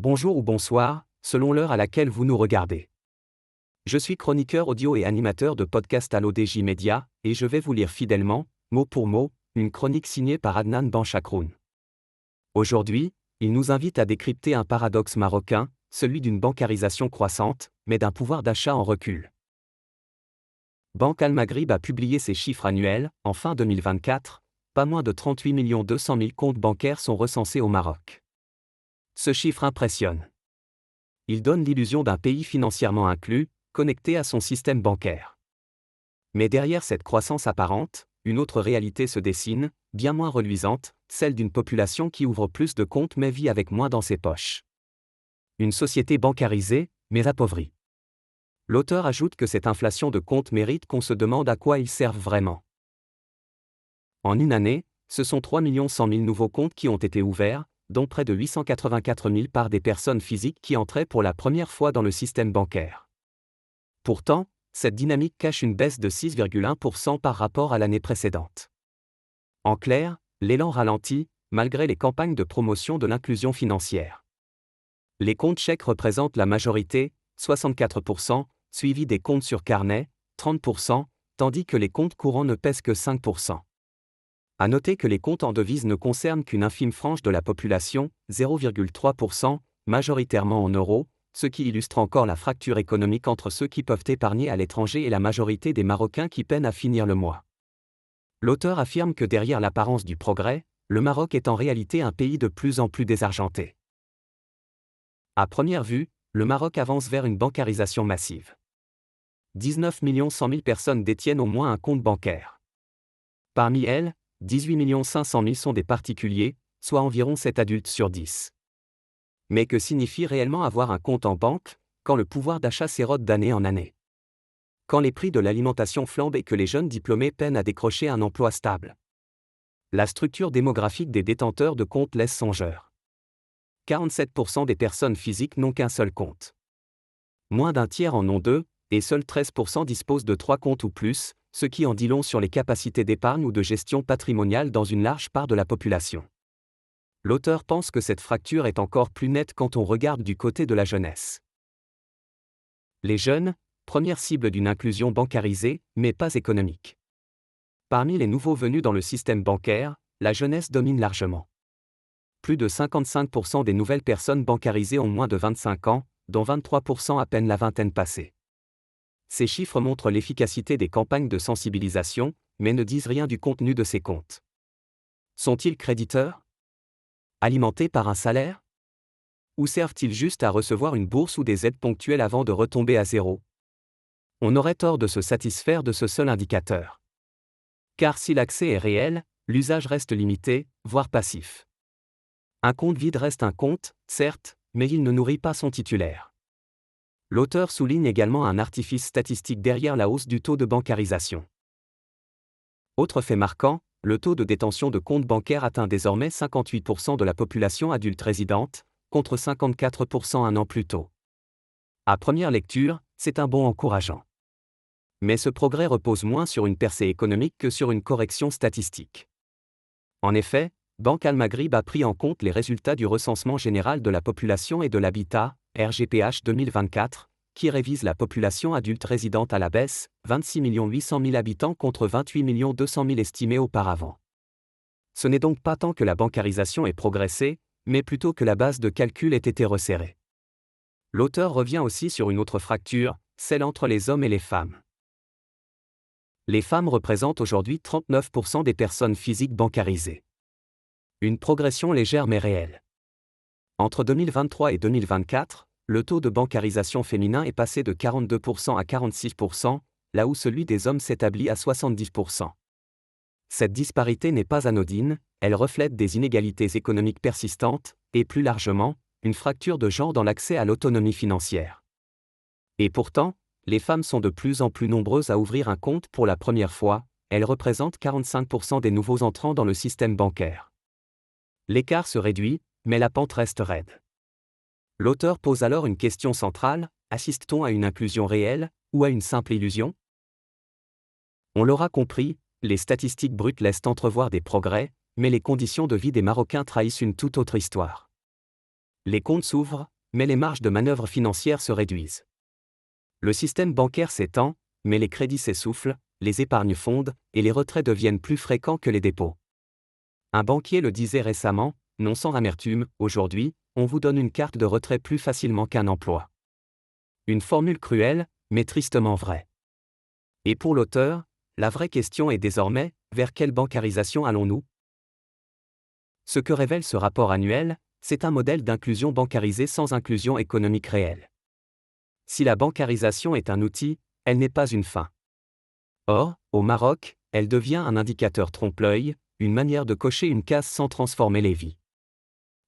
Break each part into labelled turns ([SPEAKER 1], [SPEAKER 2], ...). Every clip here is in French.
[SPEAKER 1] Bonjour ou bonsoir, selon l'heure à laquelle vous nous regardez. Je suis chroniqueur audio et animateur de podcast à l'ODJ Média, et je vais vous lire fidèlement, mot pour mot, une chronique signée par Adnan Benchakroun. Aujourd'hui, il nous invite à décrypter un paradoxe marocain, celui d'une bancarisation croissante, mais d'un pouvoir d'achat en recul. Banque Al Maghrib a publié ses chiffres annuels, en fin 2024, pas moins de 38 200 000 comptes bancaires sont recensés au Maroc. Ce chiffre impressionne. Il donne l'illusion d'un pays financièrement inclus, connecté à son système bancaire. Mais derrière cette croissance apparente, une autre réalité se dessine, bien moins reluisante, celle d'une population qui ouvre plus de comptes mais vit avec moins dans ses poches. Une société bancarisée, mais appauvrie. L'auteur ajoute que cette inflation de comptes mérite qu'on se demande à quoi ils servent vraiment. En une année, ce sont 3 100 000 nouveaux comptes qui ont été ouverts, dont près de 884 000 par des personnes physiques qui entraient pour la première fois dans le système bancaire. Pourtant, cette dynamique cache une baisse de 6,1% par rapport à l'année précédente. En clair, l'élan ralentit, malgré les campagnes de promotion de l'inclusion financière. Les comptes chèques représentent la majorité, 64%, suivis des comptes sur carnet, 30%, tandis que les comptes courants ne pèsent que 5%. À noter que les comptes en devises ne concernent qu'une infime frange de la population, 0,3%, majoritairement en euros, ce qui illustre encore la fracture économique entre ceux qui peuvent épargner à l'étranger et la majorité des Marocains qui peinent à finir le mois. L'auteur affirme que derrière l'apparence du progrès, le Maroc est en réalité un pays de plus en plus désargenté. À première vue, le Maroc avance vers une bancarisation massive. 19 100 000 personnes détiennent au moins un compte bancaire. Parmi elles, 18 500 000 sont des particuliers, soit environ 7 adultes sur 10. Mais que signifie réellement avoir un compte en banque, quand le pouvoir d'achat s'érode d'année en année? Quand les prix de l'alimentation flambent et que les jeunes diplômés peinent à décrocher un emploi stable? La structure démographique des détenteurs de comptes laisse songeur. 47% des personnes physiques n'ont qu'un seul compte. Moins d'un tiers en ont deux, et seuls 13% disposent de 3 comptes ou plus, ce qui en dit long sur les capacités d'épargne ou de gestion patrimoniale dans une large part de la population. L'auteur pense que cette fracture est encore plus nette quand on regarde du côté de la jeunesse. Les jeunes, première cible d'une inclusion bancarisée, mais pas économique. Parmi les nouveaux venus dans le système bancaire, la jeunesse domine largement. Plus de 55% des nouvelles personnes bancarisées ont moins de 25 ans, dont 23% à peine la vingtaine passée. Ces chiffres montrent l'efficacité des campagnes de sensibilisation, mais ne disent rien du contenu de ces comptes. Sont-ils créditeurs? Alimentés par un salaire? Ou servent-ils juste à recevoir une bourse ou des aides ponctuelles avant de retomber à zéro? On aurait tort de se satisfaire de ce seul indicateur. Car si l'accès est réel, l'usage reste limité, voire passif. Un compte vide reste un compte, certes, mais il ne nourrit pas son titulaire. L'auteur souligne également un artifice statistique derrière la hausse du taux de bancarisation. Autre fait marquant, le taux de détention de comptes bancaires atteint désormais 58% de la population adulte résidente, contre 54% un an plus tôt. À première lecture, c'est un bond encourageant. Mais ce progrès repose moins sur une percée économique que sur une correction statistique. En effet, Banque Al Maghrib a pris en compte les résultats du recensement général de la population et de l'habitat, RGPH 2024, qui révise la population adulte résidente à la baisse, 26 800 000 habitants contre 28 200 000 estimés auparavant. Ce n'est donc pas tant que la bancarisation ait progressé, mais plutôt que la base de calcul ait été resserrée. L'auteur revient aussi sur une autre fracture, celle entre les hommes et les femmes. Les femmes représentent aujourd'hui 39% des personnes physiques bancarisées. Une progression légère mais réelle. Entre 2023 et 2024, le taux de bancarisation féminin est passé de 42% à 46%, là où celui des hommes s'établit à 70%. Cette disparité n'est pas anodine, elle reflète des inégalités économiques persistantes, et plus largement, une fracture de genre dans l'accès à l'autonomie financière. Et pourtant, les femmes sont de plus en plus nombreuses à ouvrir un compte pour la première fois, elles représentent 45% des nouveaux entrants dans le système bancaire. L'écart se réduit, mais la pente reste raide. L'auteur pose alors une question centrale, assiste-t-on à une inclusion réelle, ou à une simple illusion? On l'aura compris, les statistiques brutes laissent entrevoir des progrès, mais les conditions de vie des Marocains trahissent une toute autre histoire. Les comptes s'ouvrent, mais les marges de manœuvre financières se réduisent. Le système bancaire s'étend, mais les crédits s'essoufflent, les épargnes fondent, et les retraits deviennent plus fréquents que les dépôts. Un banquier le disait récemment, non sans amertume, aujourd'hui, on vous donne une carte de retrait plus facilement qu'un emploi. Une formule cruelle, mais tristement vraie. Et pour l'auteur, la vraie question est désormais, vers quelle bancarisation allons-nous ? Ce que révèle ce rapport annuel, c'est un modèle d'inclusion bancarisée sans inclusion économique réelle. Si la bancarisation est un outil, elle n'est pas une fin. Or, au Maroc, elle devient un indicateur trompe-l'œil, une manière de cocher une case sans transformer les vies.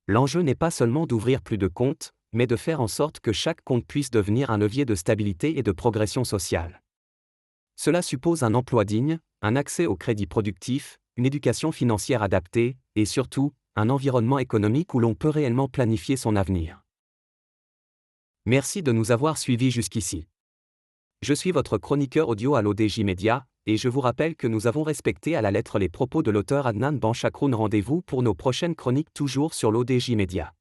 [SPEAKER 1] L'enjeu n'est pas seulement d'ouvrir plus de comptes, mais de faire en sorte que chaque compte puisse devenir un levier de stabilité et de progression sociale. Cela suppose un emploi digne, un accès au crédit productif, une éducation financière adaptée, et surtout, un environnement économique où l'on peut réellement planifier son avenir. Merci de nous avoir suivis jusqu'ici. Je suis votre chroniqueur audio à l'ODJ Media, et je vous rappelle que nous avons respecté à la lettre les propos de l'auteur Adnan Benchakroun. Rendez-vous pour nos prochaines chroniques toujours sur l'ODJ Media.